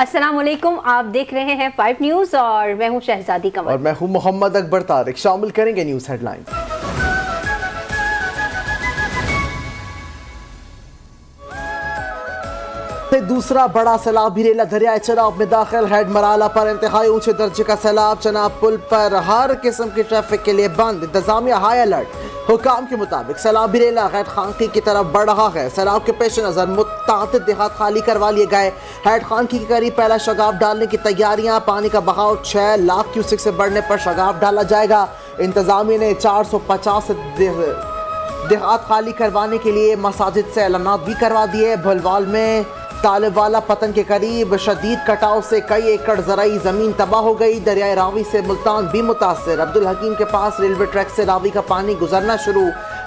अस्सलाम वालेकुम, आप देख रहे हैं 5 न्यूज़ और मैं हूं शहजादी कमर और मैं हूं मोहम्मद अकबर तारिक। शामिल करेंगे न्यूज़ हेडलाइंस। दूसरा बड़ा सैलाब भिरेला दरियाए चनाब में दाखिल। हेड मराला पर इंतहाई ऊंचे दर्जे का सैलाब। चनाब पुल पर हर किस्म की ट्रैफिक के लिए बंद। इंतजामिया हाई अलर्ट। हुकाम के मुताबिक सैलाब भिरेला गैर खानकी की तरफ बढ़ रहा है। सैलाब के पेश नजर मुतअद्दिद देहात खाली करवा लिए गए। हेड खानकी के करीब पहला शगाफ डालने की तैयारियां। पानी का बहाव 6 लाख क्यूसेक से बढ़ने पर शगाफ डाला जाएगा। इंतजामिया ने 450 देहात खाली करवाने के लिए मसाजिद से ऐलानात भी करवा दिए। भुलवाल में तालिब वाला पतन के करीब शदीद कटाव से कई एकड़ ज़राई ज़मीन तबाह हो गई। दरियाए रावी से मुल्तान भी मुतासर। अब्दुल हकीम के पास रेलवे ट्रैक से रावी का पानी गुजरना शुरू।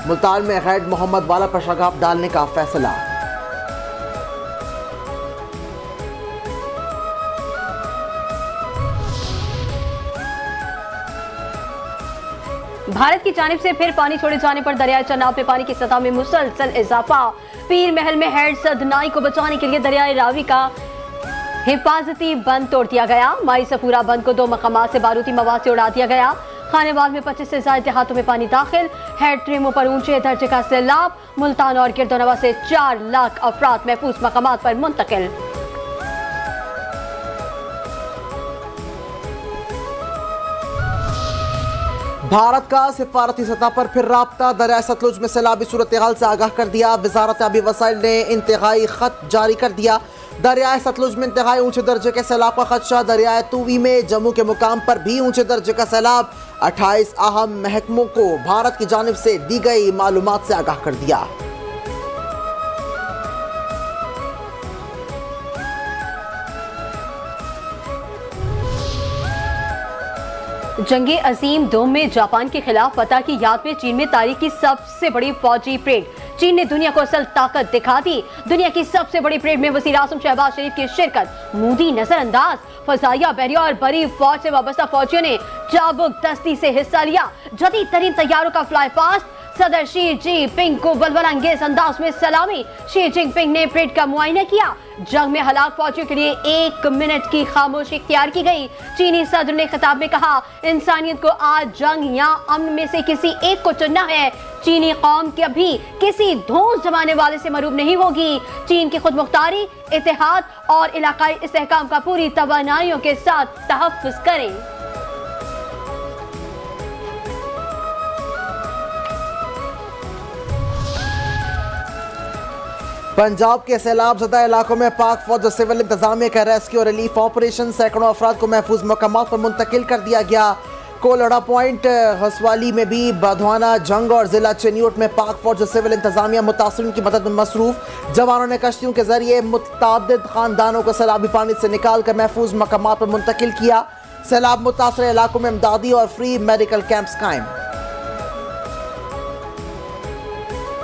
मुल्तान में गैर मोहम्मद वाला पर शगाफ डालने का फैसला। भारत की जानिब से फिर पानी छोड़े जाने पर दरियाए चनाब में पानी की सतह में मुसलसल इजाफा। पीर महल में हेड सदनाई को बचाने के लिए दरियाए रावी का हिफाजती बंद तोड़ दिया गया। माई सफूरा बंद को 2 मकामात से बारूदी मवाद से उड़ा दिया गया। खानेवाल में 25 से ज्यादा देहातों में पानी दाखिल। हेड ट्रेमों पर ऊंचे दर्जे का सैलाब। मुल्तान और गिरदोनवा से 4 लाख अफराद महफूज मकामात पर मुंतकिल। भारत का सिफारती सतह पर फिर राब्ता। दरिया सतलुज में सैलाबी सूरत हाल से आगाह कर दिया। वजारत आबी वसाइल ने इंतहाई खत जारी कर दिया। दरियाए सतलुज में इंतहाई ऊंचे दर्जे के सैलाब का खदशा। दरियाए तूवी में जम्मू के मुकाम पर भी ऊंचे दर्जे का सैलाब। 28 अहम महकमों को भारत की जानिब से दी गई मालूमात से आगाह कर दिया। जंगे अजीम दोम में जापान के खिलाफ फतह की याद में चीन में तारीख की सबसे बड़ी फौजी परेड। चीन ने दुनिया को असल ताकत दिखा दी। दुनिया की सबसे बड़ी परेड में वज़ीर आज़म शहबाज शरीफ की शिरकत। मोदी नजरअंदाज। फजाइया, बहरिया और बड़ी फौज से वाबस्ता फौजियों ने चाबुक दस्ती से हिस्सा लिया। जदीद तरीन तैयारों का फ्लाई पास्ट। सदर शी जिनपिंग को बलबला अंगेज अंदाज में सलामी। शी जिनपिंग ने परेड का मुआयना किया। जंग में हलाक फौजियों के लिए 1 मिनट की खामोशी इख्तियार की गई। चीनी सदर ने खिताब में कहा, इंसानियत को आज जंग या अमन में से किसी एक को चुनना है। चीनी कौम कभी किसी धौंस जमाने वाले से मरूब नहीं होगी। चीन की खुद मुख्तारी, इत्तेहाद और इलाकाई इस्तेहकाम का पूरी तवानाइयों के साथ तहफ़्फ़ुज़ करें। पंजाब के सैलाब ज़दा इलाकों में पाक फौज और सिविल इंतजामिया का रेस्क्यू और रिलीफ ऑपरेशन। सैकड़ों अफराद को महफूज मकामात पर मुंतकिल कर दिया गया। कोलड़ा पॉइंट, हसवाली में भी बधवाना जंग और जिला चेन्यूट में पाक फौज और सिविल इंतजामिया मुतासरीन की मदद में मसरूफ। जवानों ने कश्तियों के जरिए मुतअद्दिद खानदानों को सैलाबी पानी से निकाल कर महफूज मकामात पर मुंतकिल किया। सैलाब मुतासर इलाकों में इमदादी और फ्री मेडिकल कैंप्स कायम।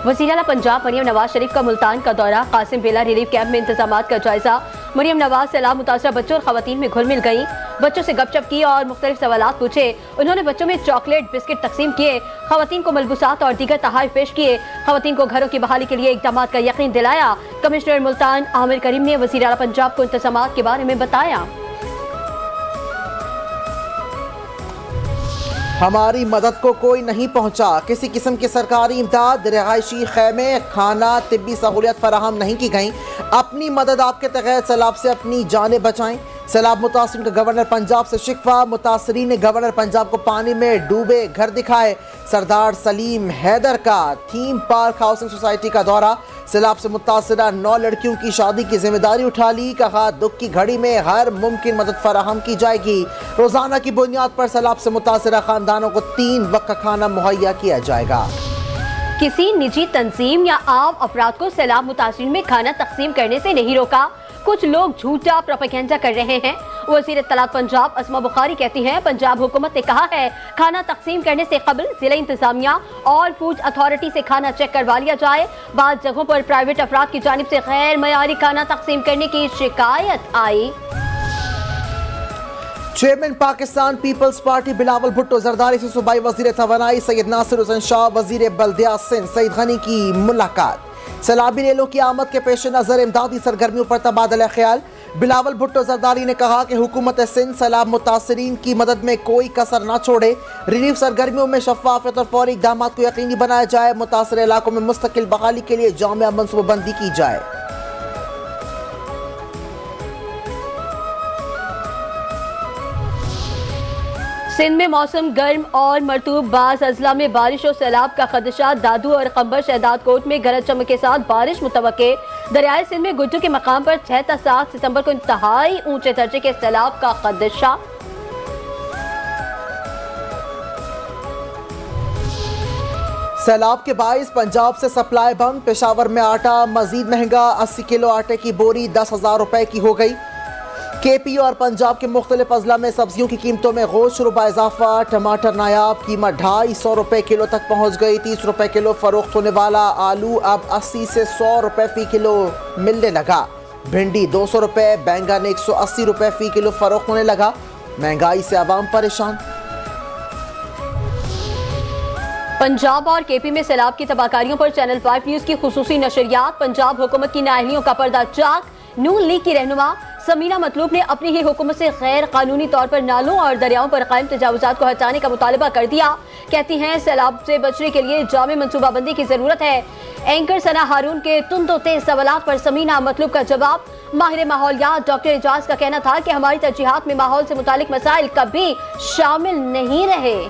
वज़ीर आला पंजाब मरियम नवाज शरीफ का मुल्तान का दौरा। कासिम बेला रिलीफ कैंप में इंतजामात का जायजा। मरियम नवाज सैलाब मुतासरा बच्चों और खवातीन में घुल मिल गई। बच्चों से गपशप की और मुख्तलिफ सवालात पूछे। उन्होंने बच्चों में चॉकलेट बिस्किट तकसीम किए। खवातीन को मलबूसात और दीगर तोहफे पेश किए। खवातीन को घरों की बहाली के लिए इक़दामात का यकीन दिलाया। कमिश्नर मुल्तान आमिर करीम ने वज़ीर आला पंजाब को इंतजामात के बारे में बताया। हमारी मदद को कोई नहीं पहुंचा। किसी किस्म की सरकारी इमदाद, रिहायशी खैमे, खाना, तिब्बी सहूलियत फराहम नहीं की गई। अपनी मदद आपके तहत सैलाब से अपनी जानें बचाएं। सैलाब मुतासरीन का गवर्नर पंजाब से शिकवा। मुतासरीन ने गवर्नर पंजाब को पानी में डूबे घर दिखाए। सरदार सलीम हैदर का थीम पार्क हाउसिंग सोसाइटी का दौरा। सैलाब से मुतासरा 9 लड़कियों की शादी की जिम्मेदारी उठा ली। कहा, दुख की घड़ी में हर मुमकिन मदद फराहम की जाएगी। रोजाना की बुनियाद पर सैलाब से मुतासरा खानदानों को 3 वक्त का खाना मुहैया किया जाएगा। किसी निजी तंजीम या आम अफराद को सैलाब मुतासरीन में खाना तकसीम करने से नहीं रोका। कुछ लोग झूठा प्रोपेगेंडा कर रहे हैं। वज़ीर इत्तलात पंजाब अस्मा बुखारी कहती हैं, पंजाब हुकूमत ने कहा है खाना तकसीम करने से कबल जिला इंतजामिया और फूड अथॉरिटी से खाना चेक करवा लिया जाए। बाद जगहों पर प्राइवेट अफराद की जानिब से गैर मयारी खाना तकसीम करने की शिकायत आई। Chairman Pakistan Peoples Party Bilawal Bhutto Zardari से सूबाई वजीर तवानाई सैयद नासिर हुसैन शाह, वजीर बल्दिया सिंध सईद गनी की मुलाकात। सैलाबी रेलों की आमद के पेश नजर इमदादी सरगर्मियों पर तबादला ख्याल। बिलावल भुट्टो जरदारी ने कहा कि हुकूमत सिंध सैलाब मुतासरीन की मदद में कोई कसर न छोड़े, रिलीफ सरगर्मियों में शफाफियत और फौरी इक़दाम को यकीनी बनाया जाए, मुतासर इलाकों में मुस्तकिल बहाली के लिए जामिया मनसूबाबंदी की जाए। सिंध में मौसम गर्म और मरतूब, बाज़ अजला में बारिश और सैलाब का खदशा। दादू और खंबर शहदाद कोट में गरज चमक के साथ बारिश मुतवक्के। दरियाए सिंध में गुड्डू के मकाम पर 6 ta 7 सितंबर को इंतहाई ऊंचे दर्जे के सैलाब का खदशा। सैलाब के बाइस पंजाब से सप्लाई बंद। पेशावर में आटा मजीद महंगा, 80 किलो आटे की बोरी 10,000 रुपए की हो गई। केपी और पंजाब के मुख्तलिफ अजला में सब्जियों की कीमतों में गौश रुबा इजाफा। टमाटर नायाब, कीमत 250 रुपए किलो तक पहुंच गई। 30 रुपए किलो फरोख्त होने वाला आलू अब 80 से 100 रुपए फी किलो मिलने लगा। भिंडी 200 रुपए, बैंगन 180 रुपए फी किलो फरोख्त होने लगा। महंगाई से आवाम परेशान। पंजाब और केपी में सैलाब की तबाहकारियों पर चैनल 5 न्यूज की खुसूसी नशरियात। पंजाब हुकूमत की नाअहलियों का पर्दा चाक। नून लीग की रहनुमा समीना मतलूब ने अपनी ही हुकूमत से गैर कानूनी तौर पर नालों और दरियाओं पर कायम तजावुजात को हटाने का मुतालबा कर दिया। कहती हैं सैलाब से बचने के लिए जामे मनसूबाबंदी की जरूरत है। एंकर सना हारून के तुंदो तेज सवालात पर समीना मतलूब का जवाब। माहिर माहौलियात डॉक्टर एजाज का कहना था कि हमारी तरजीहात में माहौल से मुतालिक मसाइल कभी शामिल नहीं रहे।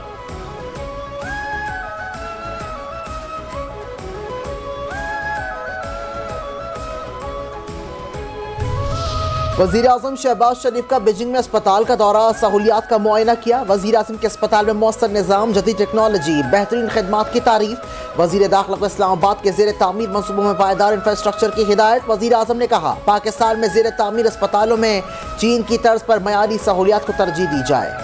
वज़ीर आज़म शहबाज शरीफ का बीजिंग में अस्पताल का दौरा, सहूलियात का मुआयना किया। वज़ीर आज़म के अस्पताल में मौसर निज़ाम, जदीद टेक्नोलॉजी, बेहतरीन खिदमात की तारीफ। वज़ीर दाखिला को इस्लामाबाद के ज़ेर तामीर मनसूबों में पायदार इंफ्रास्ट्रक्चर की हिदायत। वज़ीर आज़म ने कहा पाकिस्तान में ज़ेर तामीर अस्पतालों में चीन की तर्ज पर मयारी सहूलियात को तरजीह दी जाए।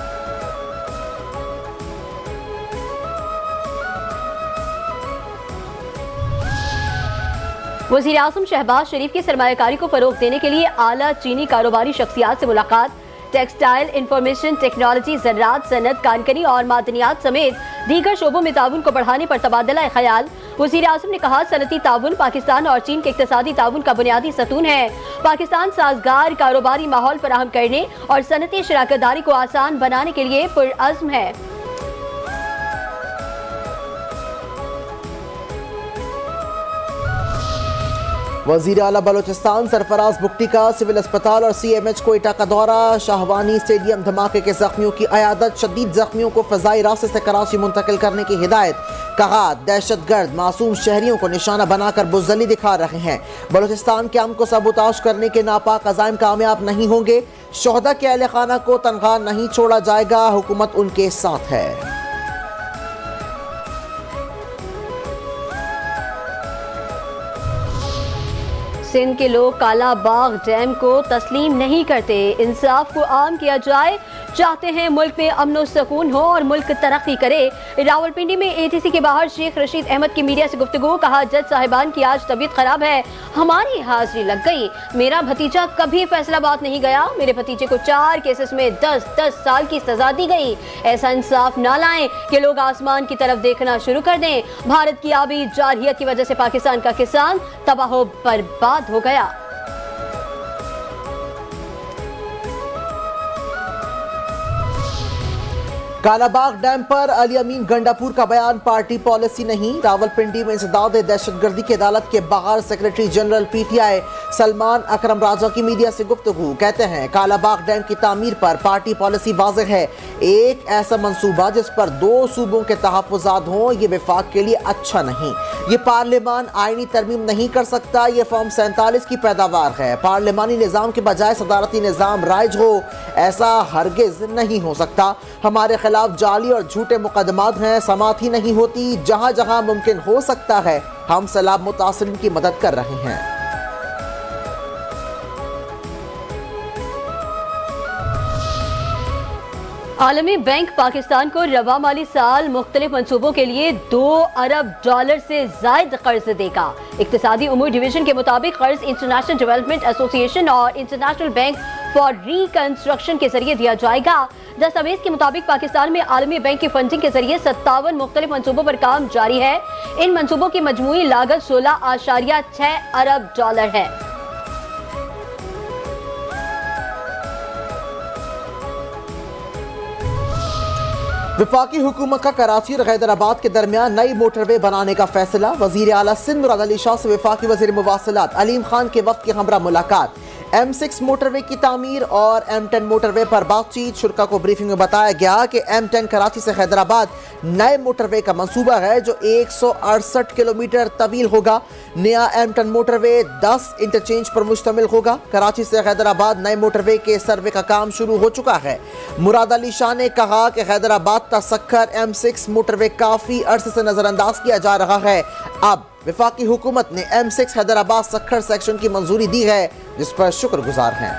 वज़ीर आज़म शहबाज शरीफ की सरमायाकारी को फरोग देने के लिए आला चीनी कारोबारी शख्सियात से मुलाकात। टेक्सटाइल, इंफॉर्मेशन टेक्नोलॉजी, ज़राअत, सनत, कानकनी और मादनियात समेत दीगर शोबों में ताउन को बढ़ाने पर तबादला ख्याल। वज़ीर आज़म ने कहा सनती ताउन पाकिस्तान और चीन के इक़्तिसादी ताउन का बुनियादी सतून है। पाकिस्तान साजगार कारोबारी माहौल फराहम करने और सनती शराकतदारी को आसान बनाने के लिए पुरअज़्म है। वज़ीर आला बलोचिस्तान सरफराज बुगटी का सिविल अस्पताल और CMH कोयटा का दौरा। शाहवानी स्टेडियम धमाके के जख्मियों की अयादत, शदीद जख्मियों को फ़ज़ाई रास्ते से कराची मुंतकिल करने की हिदायत। कहा दहशतगर्द मासूम शहरियों को निशाना बनाकर बुज़दली दिखा रहे हैं। बलोचिस्तान के अमन को सबूताश करने के नापाक अज़ाइम कामयाब नहीं होंगे। शोहदा के अहले खाना को तनख्वाह नहीं छोड़ा जाएगा, हुकूमत उनके साथ है। सिंध के लोग काला बाग डैम को तस्लीम नहीं करते। इंसाफ को आम किया जाए, चाहते हैं मुल्क में अमन और सुकून हो और मुल्क तरक्की करे। रावलपिंडी में ATC के बाहर शेख रशीद अहमद की मीडिया से गुफ्तगू। कहा जज साहिबान की आज तबीयत खराब है, हमारी हाजिरी लग गई। मेरा भतीजा कभी फैसलाबाद नहीं गया, मेरे भतीजे को 4 केसेस में 10-10 साल की सजा दी गई। ऐसा इंसाफ ना लाएं कि लोग आसमान की तरफ देखना शुरू कर दें। भारत की आबी जारहियत की वजह से पाकिस्तान का किसान तबाह बर्बाद हो गया। कालाबाग डैम पर अली अमीन गंडापुर का बयान पार्टी पॉलिसी नहीं। रावलपिंडी में इंसदाद दहशतगर्दी की अदालत के बाहर सेक्रेटरी जनरल PTI सलमान अकरम राजा की मीडिया से गुफ्तगू। कहते हैं कालाबाग डैम की तामीर पर पार्टी पॉलिसी वाज़ेह है। एक ऐसा मंसूबा जिस पर 2 सूबों के तहफ़्फ़ुज़ात हों, ये वफाक के लिए अच्छा नहीं। ये पार्लियामान आईनी तरमीम नहीं कर सकता। ये फॉर्म 47 की पैदावार है। पार्लियामानी निज़ाम के बजाय सदारती निज़ाम राइज हो, ऐसा हरगिज़ नहीं हो सकता। हमारे खिलाफ जाली और झूठे मुकदमात हैं, समाअत ही नहीं होती। जहां जहां मुमकिन हो सकता है हम सैलाब मुतासरीन की मदद कर रहे हैं। आलमी बैंक पाकिस्तान को रवा माली साल मुख्तलिफ मनसूबों के लिए $2 अरब से जायद कर्ज देगा। इक्तिसादी उमूर डिवीजन के मुताबिक कर्ज इंटरनेशनल डेवलपमेंट एसोसिएशन और इंटरनेशनल बैंक फॉर रिकंस्ट्रक्शन के जरिए दिया जाएगा। दस्तावेज के मुताबिक पाकिस्तान में आलमी बैंक की फंडिंग के जरिए 57 मुख्तलिफ मनसूबों पर काम जारी है। इन मनसूबों की मजमूई लागत $16.6 अरब है। वफाकी हुकूमत का कराची और हैदराबाद के दरमियान नई मोटरवे बनाने का फैसला। वजीर आला सिंध मुराद अली शाह से वफाकी वजीर मुवासलात अलीम खान के वक्त की हमरा मुलाकात। M6 मोटरवे की तामीर और M10 मोटरवे पर बातचीत। शुरा को ब्रीफिंग में बताया गया कि M10 कराची से हैदराबाद नए मोटरवे का मंसूबा है जो 168 किलोमीटर तवील होगा। नया M10 मोटरवे 10 इंटरचेंज पर मुश्तमिल होगा। कराची से हैदराबाद नए मोटरवे के सर्वे का काम शुरू हो चुका है। मुराद अली शाह ने कहा कि हैदराबाद का सक्खर M6 मोटरवे काफ़ी अरसे से नज़रअंदाज किया जा रहा है। अब वफाकी हुकूमत ने M6 हैदराबाद सक्खर सेक्शन की मंजूरी दी है, जिस पर शुक्रगुजार हैं।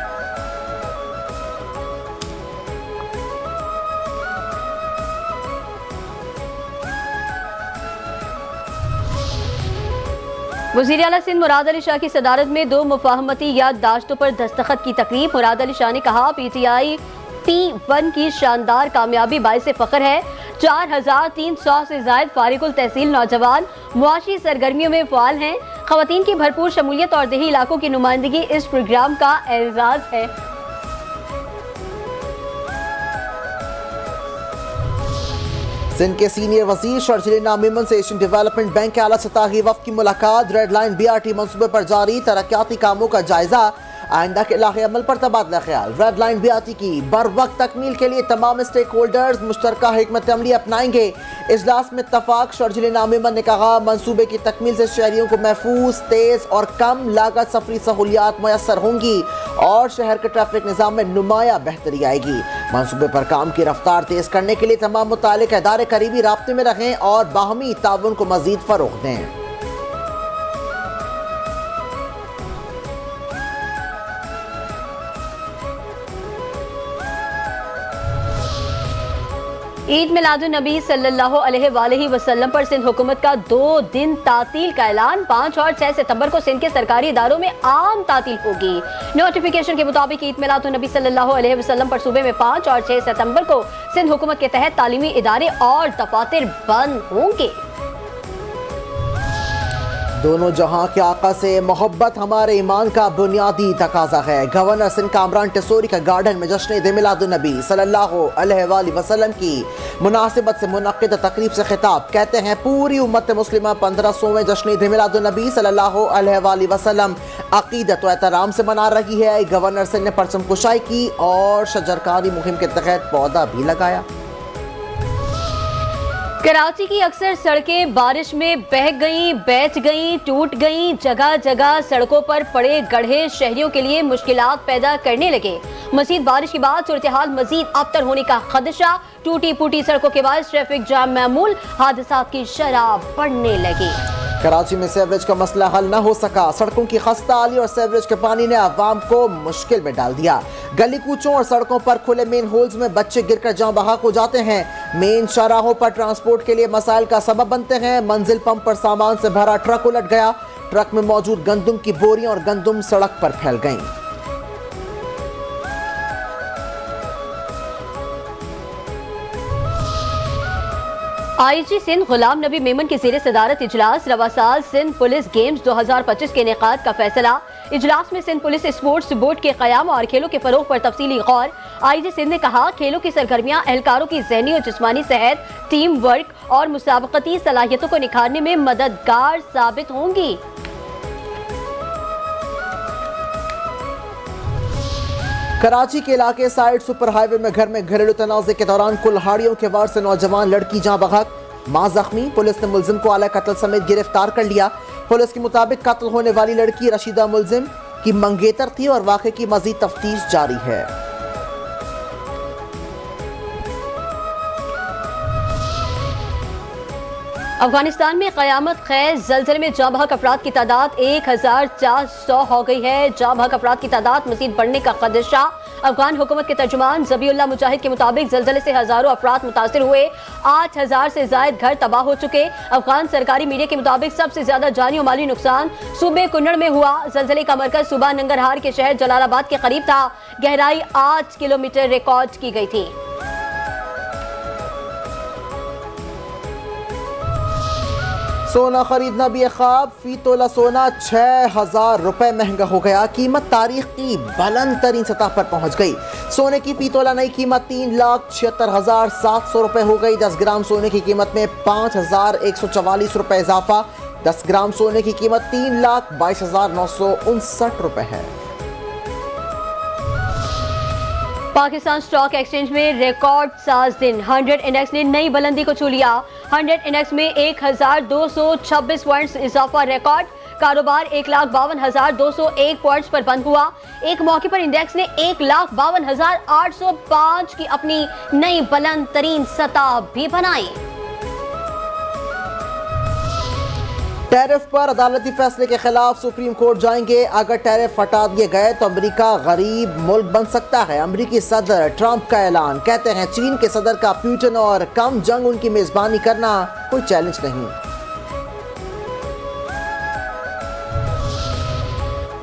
वज़ीर आला सिंध मुराद अली शाह की सदारत में 2 मुफाहमती याददाश्तों पर दस्तखत की तकरीब। मुराद अली शाह ने कहा PTI T1 की शानदार कामयाबी बाइस फ़ख्र है। 4300 से जायद फारिकुल तहसील नौजवान मुआशी सरगर्मियों में फ़ाल हैं। ख़वातीन की भरपूर शमूलियत और देही इलाकों की नुमाइंदगी इस प्रोग्राम का एजाज़ है। सिंध के सीनियर वजीर शर्जिल नामिमन से एशियन डेवलपमेंट बैंक के आला सतही वफ़द की मुलाकात। रेड लाइन BRT मनसूबे पर जारी तरक्याती कामों का जायजा। आइंदा के लाहे अमल पर तबादला ख्याल। रेड लाइन BRT की बर वक्त तकमील के लिए तमाम स्टेक होल्डर्स मुश्तरका हिकमत अमली अपनाएंगे। इजलास में इत्तफाक। शर्जिल नामिमन ने कहा मनसूबे की तकमील से शहरियों को महफूज, तेज और कम लागत सफरी सहूलियात मैसर होंगी और शहर के ट्रैफिक निज़ाम में नुमाया बेहतरी आएगी। मनसूबे पर काम की रफ्तार तेज करने के लिए तमाम मुतालिक इदारे करीबी राब्ते में रहें और बाहमी ताउन को मजीद फरोग़ दें। ईद मिलादुन नबी सल्लल्लाहु अलैहि वसल्लम पर सिंध हुकूमत का 2 दिन तातील का ऐलान। 5 और 6 सितंबर को सिंध के सरकारी इदारों में आम तातील होगी। नोटिफिकेशन के मुताबिक ईद मिलादुन नबी सल्लल्लाहु अलैहि वसल्लम पर सूबे में 5 और 6 सितंबर को सिंध हुकूमत के तहत तालीमी इदारे और दफातर बंद होंगे। दोनों जहां के आका से मोहब्बत हमारे ईमान का बुनियादी तकाजा है। गवर्नर सिंध कामरान टेसोरी का गार्डन में जश्न ईद मिलादुन नबी सल्लल्लाहु अलैहि वसल्लम की मुनासिबत से मुनक्किद तकरीब से खिताब। कहते हैं पूरी उम्मत मुस्लिमा 1500वें जश्न ईद मिलादुन नबी सल्लल्लाहु अलैहि वसल्लम अकीदत व एहतराम से मना रही है। गवर्नर सिंध ने परचम कुशाई की और शजरकारी मुहिम के तहत पौधा भी लगाया। कराची की अक्सर सड़कें बारिश में बह गईं, बैठ गईं, टूट गईं। जगह जगह सड़कों पर पड़े गड्ढे शहरियों के लिए मुश्किलात पैदा करने लगे। मज़ीद बारिश के बाद सूरत हाल मज़ीद अबतर होने का खदशा। टूटी फूटी सड़कों के बाद ट्रैफिक जाम मामूल, हादसात की शरह बढ़ने लगी। कराची में सीवरेज का मसला हल न हो सका। सड़कों की खस्ता हाली और सीवरेज के पानी ने अवाम को मुश्किल में डाल दिया। गली कूचों और सड़कों पर खुले मेन होल्स में बच्चे गिरकर जाँ बहक हो जाते हैं। मेन शाहराहों पर ट्रांसपोर्ट के लिए मसाइल का सबब बनते हैं। मंजिल पंप पर सामान से भरा ट्रक उलट गया। ट्रक में मौजूद गंदुम की बोरियां और गंदुम सड़क पर फैल गईं। IG सिंध गुलाम नबी मेमन की ज़ेर सदारत इजलास। रवा साल सिंध पुलिस गेम्स 2025 के इनेकाद का फैसला। इजलास में सिंध पुलिस स्पोर्ट्स बोर्ड के क़याम और खेलों के फरोग पर तफसीली गौर। IG सिंध ने कहा खेलों की सरगर्मियां एहलकारों की ज़हनी और जिस्मानी सेहत, टीम वर्क और मुसाबकती सलाहियतों को निखारने में मददगार साबित होंगी। कराची के इलाके साइड सुपर हाईवे में घर में घरेलू तनाज़े के दौरान कुल्हाड़ियों के वार से नौजवान लड़की जाँ बहक, मां जख्मी। पुलिस ने मुलजिम को आला कत्ल समेत गिरफ्तार कर लिया। पुलिस के मुताबिक कत्ल होने वाली लड़की रशीदा मुलजिम की मंगेतर थी और वाक़े की मज़ीद तफ्तीश जारी है। अफगानिस्तान में क़यामत खैज़ ज़लज़ले में जाँ बहक अफराद की तादाद 1400 हो गई है। जाँ बहक अफराद की तादाद मज़ीद बढ़ने का खदशा। अफगान हुकूमत के तर्जुमान ज़बीउल्लाह मुजाहिद के मुताबिक ज़लज़ले से हज़ारों अफराद मुतासिर हुए। 8000 से ज़ायद घर तबाह हो चुके। अफगान सरकारी मीडिया के मुताबिक सबसे ज़्यादा जानी और माली नुकसान सूबे कुन्नड़ में हुआ। ज़लज़ले का मरकज़ सूबा नंगरहार के शहर जलालाबाद के करीब था। गहराई 8 किलोमीटर रिकॉर्ड की गई थी। सोना खरीदना भी एक ख्वाब, फी तोला सोना 6,000 रुपए महंगा हो गया। कीमत तारीख की बुलंद तरीन सतह पर पहुंच गई। सोने की फी तोला नई कीमत 3,76,700 रुपए हो गई। 10 ग्राम सोने की कीमत में 5,144 रुपए इजाफा। 10 ग्राम सोने की कीमत 3,22,959 रुपए है। पाकिस्तान स्टॉक एक्सचेंज में रिकॉर्ड साज दिन, 100 इंडेक्स ने नई बुलंदी को छू लिया। 100 इंडेक्स में 1,226 पॉइंट्स इजाफा रिकॉर्ड। कारोबार 1,52,201 पॉइंट्स पर बंद हुआ। एक मौके पर इंडेक्स ने 1,52,805 की अपनी नई बुलंद तरीन सतह भी बनाई। टैरिफ पर अदालती फैसले के खिलाफ सुप्रीम कोर्ट जाएंगे। अगर टैरिफ हटा दिए गए तो अमेरिका गरीब मुल्क बन सकता है। अमेरिकी सदर ट्रंप का ऐलान, कहते हैं चीन के सदर का पुतिन और कम जंग उनकी मेजबानी करना कोई चैलेंज नहीं।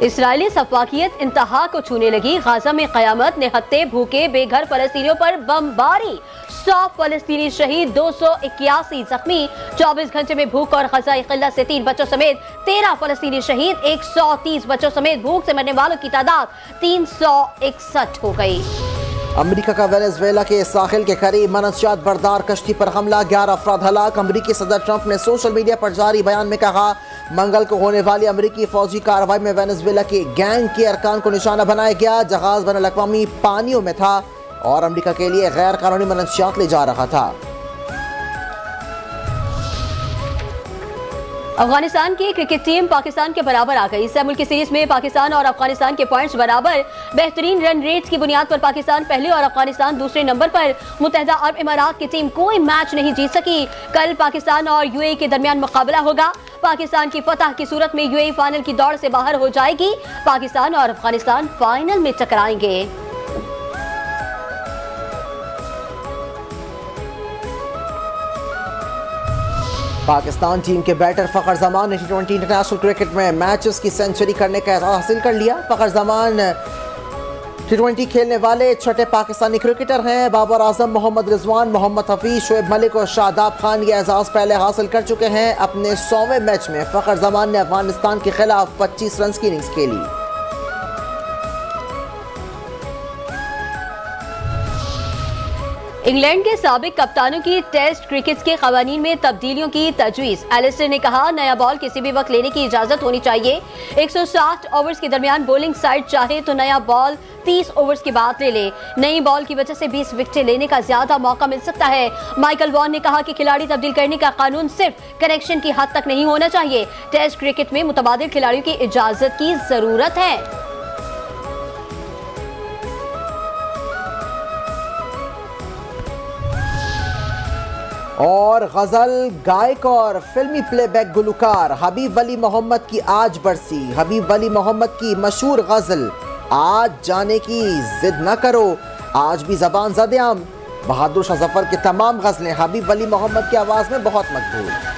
इस्राएली सफाकियत इंतहा को छूने लगी। गाजा में कयामत, निहत्ते भूखे बेघर फलस्तीनियों पर बमबारी। 100 फलस्तीनी शहीद, 281 जख्मी। 24 घंटे में भूख और ग़ज़ाई क़िल्लत से 3 बच्चों समेत 13 फलस्तीनी शहीद। 130 बच्चों समेत भूख से मरने वालों की तादाद 361 हो गई। अमेरिका का वेनेजुएला के साहिल के करीब मनशियात बरदार कश्ती पर हमला, 11 अफराद हलाक। अमेरिकी सदर ट्रंप ने सोशल मीडिया पर जारी बयान में कहा, मंगल को होने वाली अमेरिकी फौजी कार्रवाई में वेनेजुएला के गैंग के अरकान को निशाना बनाया गया। जहाज बैनुल-अक़वामी पानियों में था और अमेरिका के लिए गैर कानूनी मनशियात ले जा रहा था। अफगानिस्तान की क्रिकेट टीम पाकिस्तान के बराबर आ गई। 6 मुल्की सीरीज में पाकिस्तान और अफगानिस्तान के पॉइंट्स बराबर। बेहतरीन रन रेट की बुनियाद पर पाकिस्तान पहले और अफगानिस्तान दूसरे नंबर पर। मुत्तहिदा अरब इमारात की टीम कोई मैच नहीं जीत सकी। कल पाकिस्तान और यूएई के दरमियान मुकाबला होगा। पाकिस्तान की फतह की सूरत में यूएई फाइनल की दौड़ से बाहर हो जाएगी। पाकिस्तान और अफगानिस्तान फाइनल में टकराएंगे। पाकिस्तान टीम के बैटर फ़खर जमान ने T20 इंटरनेशनल क्रिकेट में मैचेस की सेंचुरी करने का एजाज़ हासिल कर लिया। फ़खर जमान T20 खेलने वाले छठे पाकिस्तानी क्रिकेटर हैं। बाबर आजम, मोहम्मद रिजवान, मोहम्मद हफीज, शोएब मलिक और शादाब खान ये एजाज़ पहले हासिल कर चुके हैं। अपने 100वें मैच में फ़खर जमान ने अफगानिस्तान के खिलाफ 25 रन की इनिंग्स खेली। इंग्लैंड के साबिक कप्तानों की टेस्ट क्रिकेट के कवानीन में तब्दीलियों की तजवीज़। एलिस्टर ने कहा, नया बॉल किसी भी वक्त लेने की इजाजत होनी चाहिए। 160 ओवर्स के दरमियान बॉलिंग साइड चाहे तो नया बॉल 30 ओवर्स के बाद ले ले। नई बॉल की वजह से 20 विकेटें लेने का ज्यादा मौका मिल सकता है। माइकल वॉन ने कहा कि खिलाड़ी तब्दील करने का कानून सिर्फ कनेक्शन की हद तक नहीं होना चाहिए। टेस्ट क्रिकेट में मुतबादिल खिलाड़ियों की इजाजत की जरूरत है। और गजल गायक और फिल्मी प्लेबैक गुलकार हबीब वली मोहम्मद की आज बरसी। हबीब वली मोहम्मद की मशहूर गजल आज जाने की जिद न करो आज भी ज़बान ज़द-ए-आम। बहादुर शाह ज़फ़र की तमाम गज़लें हबीब वली मोहम्मद की आवाज़ में बहुत मकबूल।